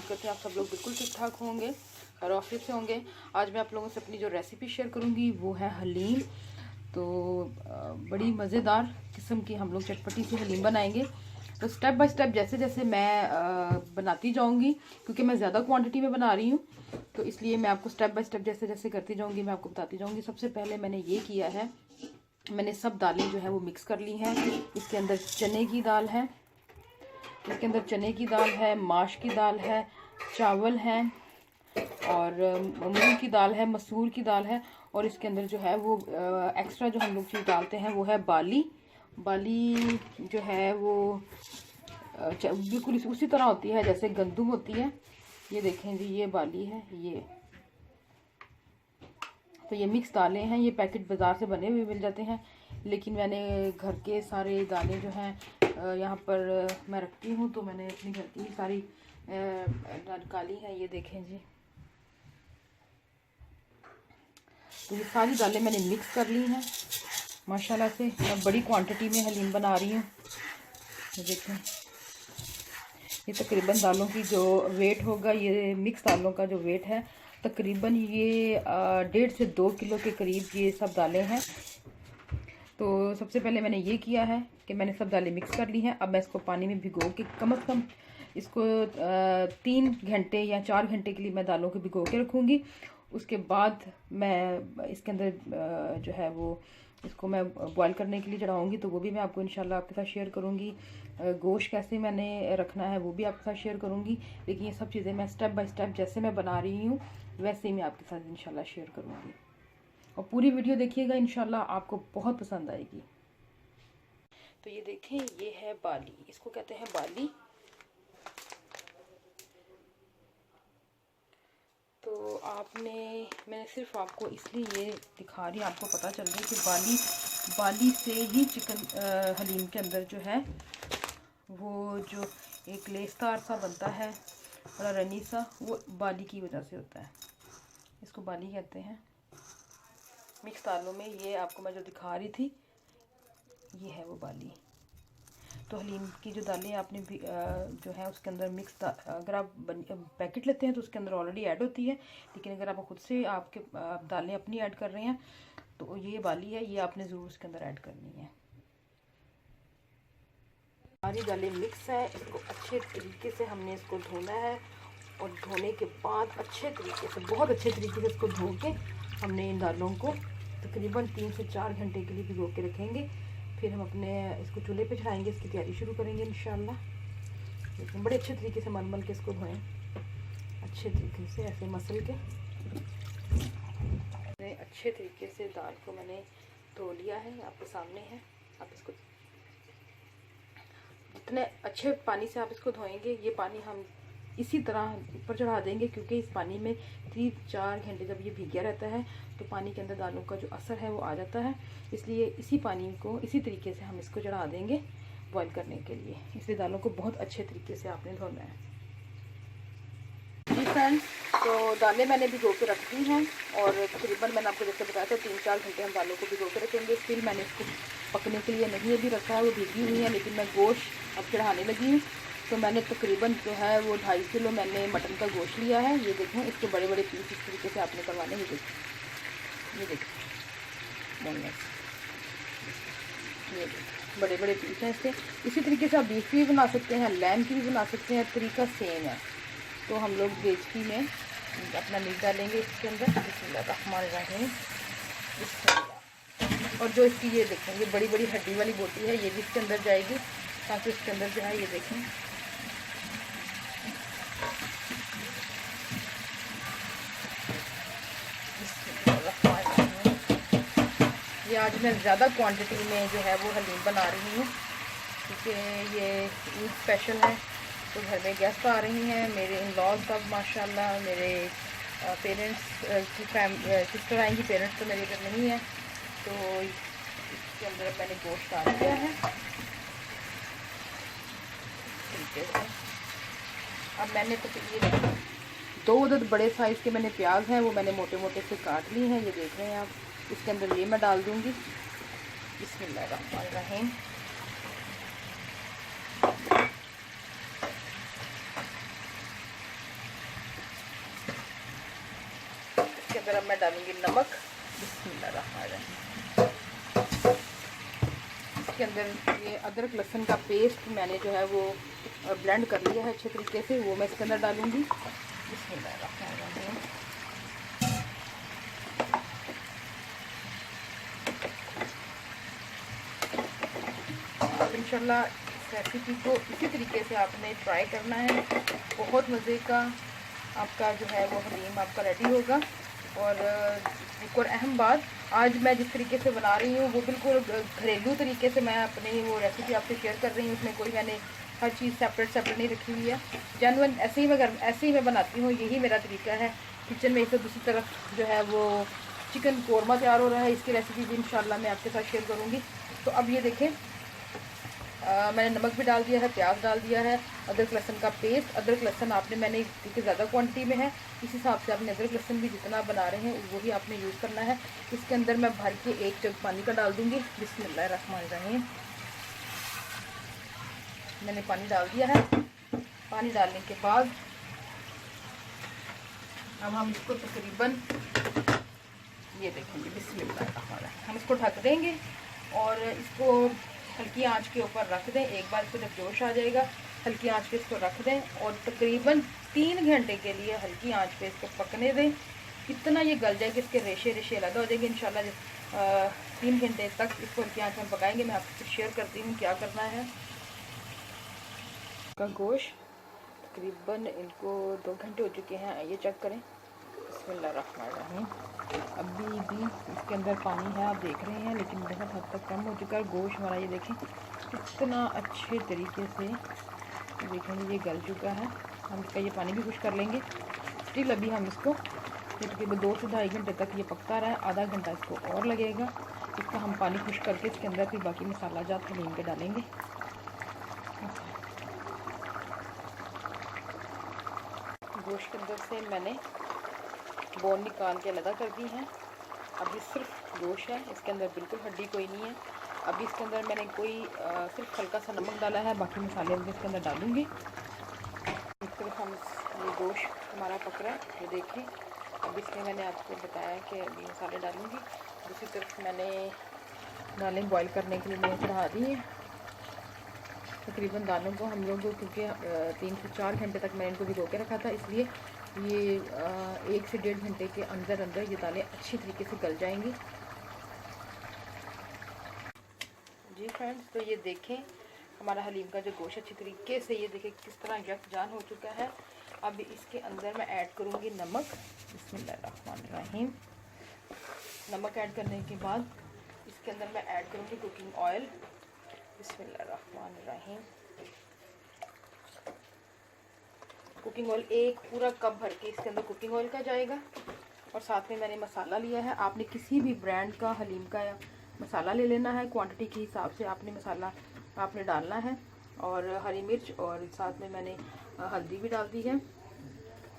करते हैं आप सब लोग बिल्कुल ठीक ठाक होंगे और ऑफिस से होंगे। आज मैं आप लोगों से अपनी जो रेसिपी शेयर करूंगी वो है हलीम। तो बड़ी मज़ेदार किस्म की हम लोग चटपटी सी हलीम बनाएंगे। तो स्टेप बाय स्टेप जैसे जैसे मैं बनाती जाऊंगी, क्योंकि मैं ज़्यादा क्वांटिटी में बना रही हूँ तो इसलिए मैं आपको स्टेप बाय स्टेप जैसे जैसे करती जाऊंगी मैं आपको बताती जाऊंगी। सबसे पहले मैंने ये किया है, मैंने सब दालें जो है वो मिक्स कर ली हैं। इसके अंदर चने की दाल है, इसके अंदर चने की दाल है, माश की दाल है, चावल हैं और मूंग की दाल है, मसूर की दाल है। और इसके अंदर जो है वो एक्स्ट्रा जो हम लोग चीज़ डालते हैं वो है बाली। बाली जो है वो बिल्कुल उसी तरह होती है जैसे गंदुम होती है। ये देखें जी, ये बाली है। ये तो ये मिक्स दालें हैं, ये पैकेट बाज़ार से बने हुए मिल जाते हैं, लेकिन मैंने घर के सारे दालें जो हैं यहाँ पर मैं रखती हूँ, तो मैंने अपनी घर की सारी निकाली है। ये देखें जी, तो ये सारी दालें मैंने मिक्स कर ली हैं माशाल्लाह से। मैं बड़ी क्वांटिटी में हलीम बना रही हूँ। ये देखें, ये तकरीबन दालों की जो वेट होगा, ये मिक्स दालों का जो वेट है तकरीबन ये 1.5 से 2 किलो के करीब ये सब दालें हैं। तो सबसे पहले मैंने ये किया है कि मैंने सब दालें मिक्स कर ली हैं। अब मैं इसको पानी में भिगो के कम से कम इसको 3 घंटे या 4 घंटे के लिए मैं दालों को भिगो के रखूँगी। उसके बाद मैं इसके अंदर जो है वो इसको मैं बॉईल करने के लिए चढ़ाऊँगी, तो वो भी मैं आपको इंशाल्लाह आपके साथ शेयर करूँगी। गोश्त कैसे मैंने रखना है वो भी आपके साथ शेयर करूँगी। लेकिन ये सब चीज़ें मैं स्टेप बाय स्टेप जैसे मैं बना रही हूँ वैसे ही मैं आपके साथ इंशाल्लाह शेयर करूँगी, और पूरी वीडियो देखिएगा, इंशाल्लाह आपको बहुत पसंद आएगी। तो ये देखें, ये है बाली, इसको कहते हैं बाली। तो मैंने सिर्फ आपको इसलिए ये दिखा रही, आपको पता चल रहा है कि बाली से ही चिकन हलीम के अंदर जो है वो जो एक लेसदार सा बनता है, बड़ा रनी सा, वो बाली की वजह से होता है। इसको बाली कहते हैं। मिक्स दालों में ये आपको मैं जो दिखा रही थी ये है वो बाली। तो हलीम की जो दालें आपने भी जो है उसके अंदर मिक्स अगर आप पैकेट लेते हैं तो उसके अंदर ऑलरेडी ऐड होती है, लेकिन अगर आप खुद से आपके दालें अपनी ऐड कर रहे हैं तो ये बाली है, ये आपने ज़रूर उसके अंदर ऐड करनी है। सारी दालें मिक्स है, इसको अच्छे तरीके से हमने इसको धोना है, और धोने के बाद अच्छे तरीके से, बहुत अच्छे तरीके से इसको धो के हमने इन दालों को तकरीबन 3 से 4 घंटे के लिए भिगो के रखेंगे। फिर हम अपने इसको चूल्हे पे चढ़ाएंगे, इसकी तैयारी शुरू करेंगे इंशाल्लाह। लेकिन बड़े अच्छे तरीके से मल के इसको धोएं, अच्छे तरीके से ऐसे मसल के। अच्छे तरीके से दाल को मैंने धो लिया है, आपके सामने है। आप इसको जितने अच्छे पानी से आप इसको धोएंगे, ये पानी हम इसी तरह ऊपर चढ़ा देंगे, क्योंकि इस पानी में 3-4 घंटे जब ये भीगा रहता है तो पानी के अंदर दालों का जो असर है वो आ जाता है। इसलिए इसी पानी को इसी तरीके से हम इसको चढ़ा देंगे बॉईल करने के लिए। इसलिए दालों को बहुत अच्छे तरीके से आपने धोना है जी फ्रेंड्स। तो दालें मैंने भिगो के रख दी हैं, और तकरीबन मैंने आपको जैसे बताया था 3-4 घंटे हम दालों को भिगो के रखेंगे। फिर मैंने इसको पकने के लिए नहीं अभी रखा है, वो भीगी हुई है, लेकिन मैं गोश्त अब चढ़ाने लगी हूँ। तो मैंने तकरीबन जो है वो 2.5 किलो मैंने मटन का गोश्त लिया है। ये देखें, इसके बड़े बड़े पीस इस तरीके से आपने करवाने। ये देखें बोनलेस, ये देखें बड़े बड़े पीस हैं इसके। इसी तरीके से आप बीफ की भी बना सकते हैं, लैम की भी बना सकते हैं, तरीका सेम है। तो हम लोग बेचकी में अपना मीट डालेंगे इसके अंदर, बिस्मिल्लाहिर्रहमानिर्रहीम, और जो इसकी ये देखें, ये बड़ी बड़ी हड्डी वाली बोटी है, ये भी इसके अंदर जाएगी, ताकि इसके अंदर जो है ये देखें ये आज मैं ज़्यादा क्वांटिटी में जो है वो हलीम बना रही हूँ, क्योंकि ये ईद स्पेशल है। तो घर में गेस्ट आ रही हैं, मेरे इन लॉज सब माशाल्लाह, मेरे पेरेंट्स की सिस्टर आएंगी, पेरेंट्स तो मेरे घर नहीं है। तो इसके अंदर मैंने गोश्त डाल दिया है तरीके से। अब मैंने तो ये 2 अदद बड़े साइज़ के मैंने प्याज हैं, वो मैंने मोटे मोटे से काट ली हैं, ये देख रहे हैं आप। इसके अंदर ये मैं डाल दूँगी, बिस्मिल्लाहिर्रहमानिर्रहीम। अंदर अब मैं डालूंगी नमक। बिस्मिल्लाहिर्रहमानिर्रहीम। इसके अंदर ये अदरक लहसुन का पेस्ट मैंने जो है वो ब्लेंड कर लिया है अच्छे तरीके से, वो मैं इसके अंदर डालूंगी। बिस्मिल्लाहिर्रहमानिर्रहीम। अब इंशाल्लाह इस रेसिपी को इसी तरीके से आपने ट्राई करना है। बहुत मज़े का आपका जो है वो हलीम आपका रेडी होगा। और एक और अहम बात, आज मैं जिस तरीके से बना रही हूँ वो बिल्कुल घरेलू तरीके से मैं अपनी वो रेसिपी आपसे शेयर कर रही हूँ। उसमें कोई मैंने हर चीज़ सेपरेट नहीं रखी हुई है। जेन्युइन ऐसे ही मैं बनाती हूँ, यही मेरा तरीका है किचन में। इसे दूसरी तरफ जो है वो चिकन कोरमा तैयार हो रहा है, इसकी रेसिपी भी इंशाल्लाह मैं आपके साथ शेयर करूँगी। तो अब ये देखें, मैंने नमक भी डाल दिया है, प्याज डाल दिया है, अदरक लहसुन का पेस्ट। अदरक लहसुन आपने मैंने क्योंकि ज़्यादा क्वांटिटी में है इस हिसाब से आपने अदरक लहसुन भी जितना बना रहे हैं वही आपने यूज़ करना है। इसके अंदर मैं भर के 1 जग पानी का डाल दूँगी। बिस्मिल्लाहिर्रहमानिर्रहीम। मैंने पानी डाल दिया है। पानी डालने के बाद अब हम इसको तकरीबन ये देखेंगे, बिस्मिल्लाहिर्रहमानिर्रहीम, हम इसको ढक देंगे और इसको हल्की आंच के ऊपर रख दें। एक बार इसको जब जोश आ जाएगा हल्की आंच पे इसको रख दें और तकरीबन 3 घंटे के लिए हल्की आंच पे इसको पकने दें। इतना ये गल जाए कि इसके रेशे अलग हो जाएंगे इंशाल्लाह। 3 घंटे तक इसको हल्की आंच में पकाएंगे। मैं आपसे शेयर करती हूँ क्या करना है। का गोश्त तकरीबन इनको 2 घंटे हो चुके हैं, ये चेक करें। बिस्मिल्लाहिर्रहमानिर्रहीम। अभी भी इसके अंदर पानी है, आप देख रहे हैं, लेकिन बहुत हद तक कम हो चुका है। गोश्त हमारा ये देखें कितना अच्छे तरीके से देखेंगे ये गल चुका है। हम इसका ये पानी भी खुश कर लेंगे। स्टिल अभी हम इसको तकरीबन 2 से 2.5 घंटे तक ये पकता रहा है। आधा घंटा इसको और लगेगा। इसका हम पानी खुश करके इसके अंदर फिर बाकी मसाला जात हलीम के डालेंगे। गोश्त के अंदर से मैंने बोन निकाल के अलग कर दी है। अभी सिर्फ गोश्त है, इसके अंदर बिल्कुल हड्डी कोई नहीं है। अभी इसके अंदर मैंने सिर्फ हल्का सा नमक डाला है, बाकी मसाले मैं इसके अंदर डालूँगी। एक तरफ हम ये गोश्त हमारा पक रहा है, ये देखें। अब इसमें मैंने आपको बताया कि अभी मसाले डालूँगी। दूसरी तरफ मैंने दालें बॉईल करने के लिए मैंने चढ़ा दी है। तकरीबन दालों को हम लोग क्योंकि 3 से 4 घंटे तक मैंने इनको भिगो के रखा था, इसलिए ये 1 से 1.5 घंटे के अंदर ये दालें अच्छी तरीके से गल जाएंगी। जी फ्रेंड्स, तो ये देखें हमारा हलीम का जो गोश्त अच्छी तरीके से ये देखें किस तरह यकजान हो चुका है। अब इसके अंदर मैं ऐड करूँगी नमक। बिस्मिल्लाहिर्रहमानिर्रहीम। नमक ऐड करने के बाद इसके अंदर मैं ऐड करूँगी कुकिंग ऑयल। बिस्मिल्लाहिर्रहमानिर्रहीम। कुकिंग ऑयल 1 पूरा कप भर के इसके अंदर कुकिंग ऑयल का जाएगा। और साथ में मैंने मसाला लिया है। आपने किसी भी ब्रांड का हलीम का मसाला ले लेना है, क्वांटिटी के हिसाब से आपने मसाला आपने डालना है। और हरी मिर्च और साथ में मैंने हल्दी भी डाल दी है।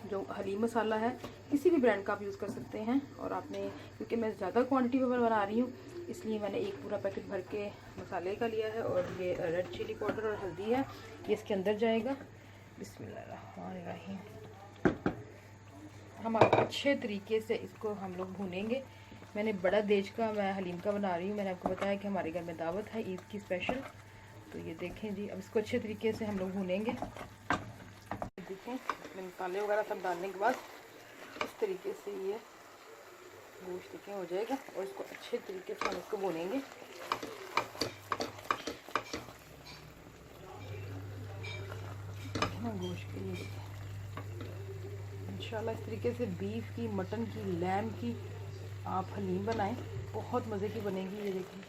जो हलीम मसाला है किसी भी ब्रांड का आप यूज़ कर सकते हैं। और आपने क्योंकि मैं ज़्यादा क्वांटिटी में बना रही हूँ इसलिए मैंने 1 पूरा पैकेट भर के मसाले का लिया है। और ये रेड चिली पाउडर और हल्दी है, ये इसके अंदर जाएगा। बिस्मिल्लाहिर्रहमानिर्रहीम। हम अच्छे तरीके से इसको हम लोग भूनेंगे। मैंने बड़ा देज का मैं हलीम का बना रही हूँ। मैंने आपको बताया कि हमारे घर में दावत है ईद की स्पेशल। तो ये देखें जी, अब इसको अच्छे तरीके से हम लोग भूनेंगे। देखें मसाले वगैरह सब डालने के बाद इस तरीके से ये गोश्त देखें हो जाएगा। और इसको अच्छे तरीके से हम इसको भूनेंगे। गोश्त के लिए इंशाल्लाह इस तरीके से बीफ की, मटन की, लैम की आप हलीम बनाएं, बहुत मज़े की बनेगी। ये देखिए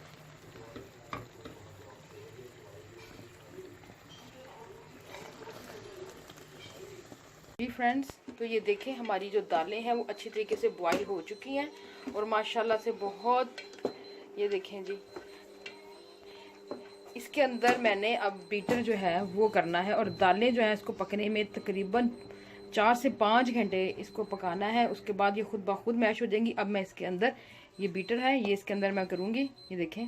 जी फ्रेंड्स, तो ये देखें हमारी जो दालें हैं वो अच्छी तरीके से बॉईल हो चुकी हैं और माशाल्लाह से बहुत, ये देखें जी। इसके अंदर मैंने अब बीटर जो है वो करना है और दालें जो है इसको पकने में तकरीबन 4 से 5 घंटे इसको पकाना है। उसके बाद ये खुद ब खुद मैश हो जाएंगी। अब मैं इसके अंदर ये बीटर है ये इसके अंदर मैं करूँगी। ये देखें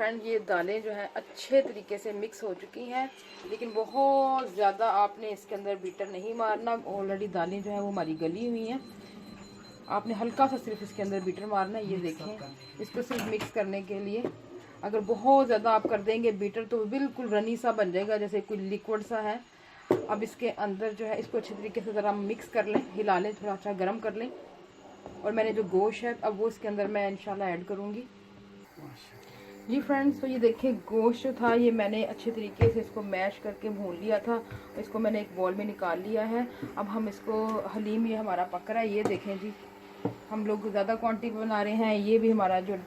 फ्रेंड ये दालें जो हैं अच्छे तरीके से मिक्स हो चुकी हैं, लेकिन बहुत ज़्यादा आपने इसके अंदर बीटर नहीं मारना। ऑलरेडी दालें जो हैं वो हमारी गली हुई हैं, आपने हल्का सा सिर्फ इसके अंदर बीटर मारना है। ये देखें, इसको सिर्फ मिक्स करने के लिए। अगर बहुत ज़्यादा आप कर देंगे बीटर तो बिल्कुल रनी सा बन जाएगा, जैसे कोई लिक्विड सा है। अब इसके अंदर जो है इसको अच्छे तरीके से ज़रा मिक्स कर लें, हिला लें, थोड़ा सा गर्म कर लें। और मैंने जो गोश्त है अब वो इसके अंदर मैं इंशाल्लाह ऐड करूँगी। जी फ्रेंड्स, तो ये देखिए गोश्त जो था ये मैंने अच्छे तरीके से इसको मैश करके भून लिया था। इसको मैंने एक बॉल में निकाल लिया है। अब हम इसको हलीम ये हमारा पक रहा है। ये देखें जी, हम लोग ज़्यादा क्वांटिटी बना रहे हैं। ये भी हमारा जो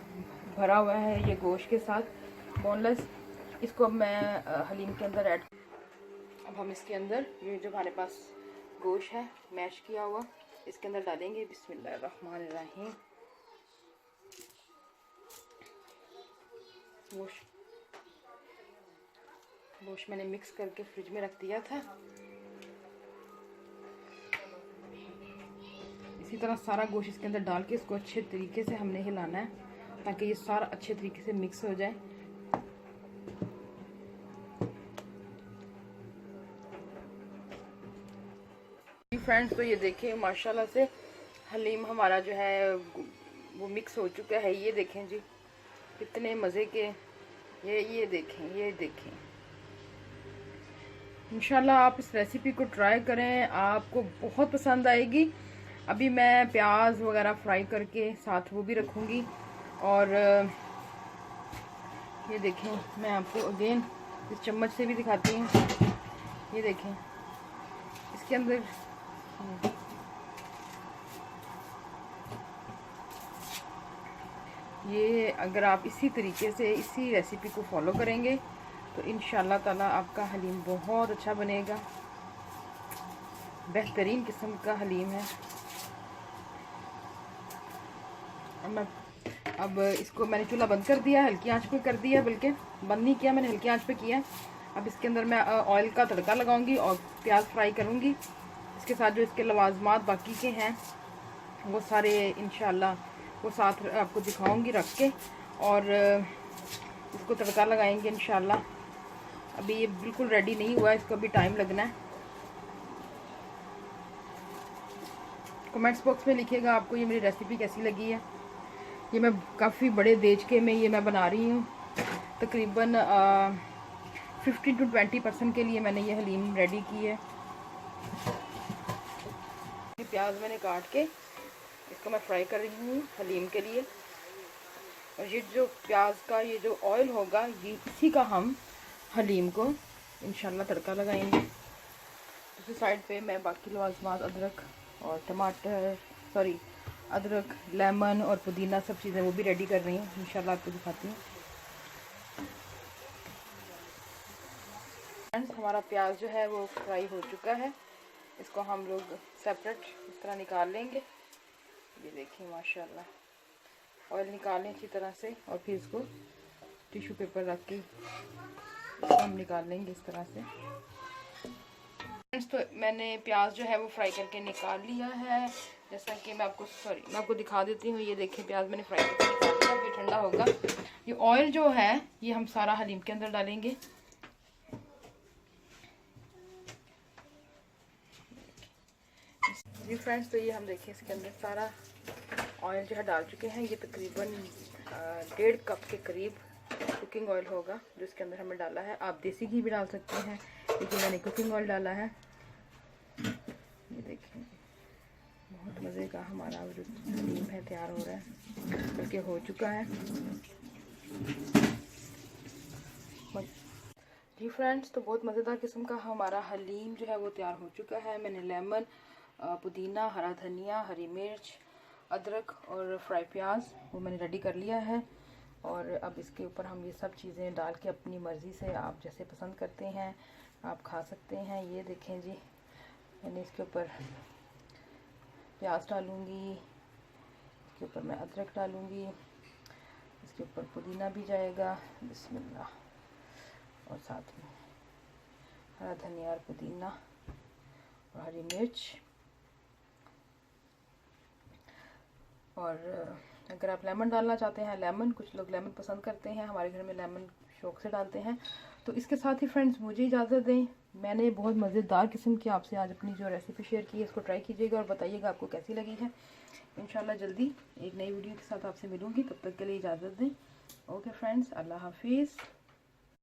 भरा हुआ है ये गोश्त के साथ बोनलेस, इसको अब मैं हलीम के अंदर ऐड। अब हम इसके अंदर ये जो हमारे पास गोश्त है मैश किया हुआ इसके अंदर डालेंगे। बिस्मिल्लाहिर्रहमानिर्रहीम। गोश्त मैंने मिक्स करके फ्रिज में रख दिया था। इसी तरह सारा गोश्त इसके अंदर डाल के इसको अच्छे तरीके से हमने हिलाना है ताकि ये सारा अच्छे तरीके से मिक्स हो जाए। फ्रेंड्स, तो ये देखिए माशाल्लाह से हलीम हमारा जो है वो मिक्स हो चुका है। ये देखें जी कितने मज़े के, ये देखें। इंशाल्लाह आप इस रेसिपी को ट्राई करें, आपको बहुत पसंद आएगी। अभी मैं प्याज वगैरह फ्राई करके साथ वो भी रखूँगी। और ये देखें, मैं आपको अगेन इस चम्मच से भी दिखाती हूँ। ये देखें इसके अंदर ये अगर आप इसी तरीके से इसी रेसिपी को फॉलो करेंगे तो इंशाल्लाह ताला आपका हलीम बहुत अच्छा बनेगा। बेहतरीन किस्म का हलीम है। अब इसको मैंने चूल्हा बंद कर दिया, हल्की आंच पे कर दिया, बल्कि बंद नहीं किया मैंने, हल्की आंच पे किया। अब इसके अंदर मैं ऑयल का तड़का लगाऊंगी और प्याज फ्राई करूंगी। इसके साथ जो इसके लवाजमात बाकी के हैं वो सारे इंशाल्लाह वो साथ आपको दिखाऊंगी रख के, और इसको तड़का लगाएंगे इंशाल्लाह। अभी ये बिल्कुल रेडी नहीं हुआ है, इसको अभी टाइम लगना है। कमेंट्स बॉक्स में लिखिएगा आपको ये मेरी रेसिपी कैसी लगी है। ये मैं काफ़ी बड़े देचके में ये मैं बना रही हूँ। तकरीबन 15 to 20% के लिए मैंने ये हलीम रेडी की है। प्याज मैंने काट के इसको मैं फ्राई कर रही हूँ हलीम के लिए। और ये जो प्याज का ये जो ऑयल होगा ये इसी का हम हलीम को इंशाल्लाह तड़का लगाएंगे। दूसरी साइड पे मैं बाकी लवाजमात अदरक और टमाटर अदरक, लेमन और पुदीना सब चीज़ें वो भी रेडी कर रही हूँ। इंशाल्लाह आपको दिखाती हूँ। फ्रेंड्स, हमारा प्याज जो है वो फ्राई हो चुका है। इसको हम लोग सेपरेट इस तरह निकाल लेंगे। ये देखिए माशाल्लाह ऑयल निकालें अच्छी तरह से और फिर इसको टिश्यू पेपर रख के हम निकाल लेंगे इस तरह से। फ्रेंड्स, तो मैंने प्याज जो है वो फ्राई करके निकाल लिया है। जैसा कि मैं आपको दिखा देती हूँ। ये देखिए प्याज मैंने फ्राई करके निकाल लिया, फिर ठंडा होगा। ये ऑयल जो है ये हम सारा हलीम के अंदर डालेंगे। जी फ्रेंड्स, तो ये हम देखिए इसके अंदर सारा ऑयल जो है डाल चुके हैं। ये तकरीबन 1.5 कप के करीब कुकिंग ऑयल होगा जो इसके अंदर हमें डाला है। आप देसी घी भी डाल सकते हैं, लेकिन मैंने कुकिंग ऑयल डाला है। ये देखिए बहुत मज़े का हमारा जो हलीम है तैयार हो रहा है, बल्कि हो चुका है। जी फ्रेंड्स, तो बहुत मज़ेदार किस्म का हमारा हलीम जो है वो तैयार हो चुका है। मैंने लेमन, पुदीना, हरा धनिया, हरी मिर्च, अदरक और फ्राई प्याज वो मैंने रेडी कर लिया है। और अब इसके ऊपर हम ये सब चीज़ें डाल के अपनी मर्ज़ी से आप जैसे पसंद करते हैं आप खा सकते हैं। ये देखें जी, मैंने इसके ऊपर प्याज डालूँगी, इसके ऊपर मैं अदरक डालूँगी, इसके ऊपर पुदीना भी जाएगा, बिस्मिल्लाह, और साथ में हरा धनिया और पुदीना और हरी मिर्च और अगर आप लेमन डालना चाहते हैं लेमन, कुछ लोग लेमन पसंद करते हैं, हमारे घर में लेमन शौक से डालते हैं। तो इसके साथ ही फ्रेंड्स मुझे इजाज़त दें। मैंने बहुत मज़ेदार किस्म की आपसे आज अपनी जो रेसिपी शेयर की है इसको ट्राई कीजिएगा और बताइएगा आपको कैसी लगी है। इंशाल्लाह जल्दी एक नई वीडियो के साथ आपसे मिलूँगी, तब तक के लिए इजाज़त दें। ओके फ्रेंड्स, अल्लाह हाफिज़।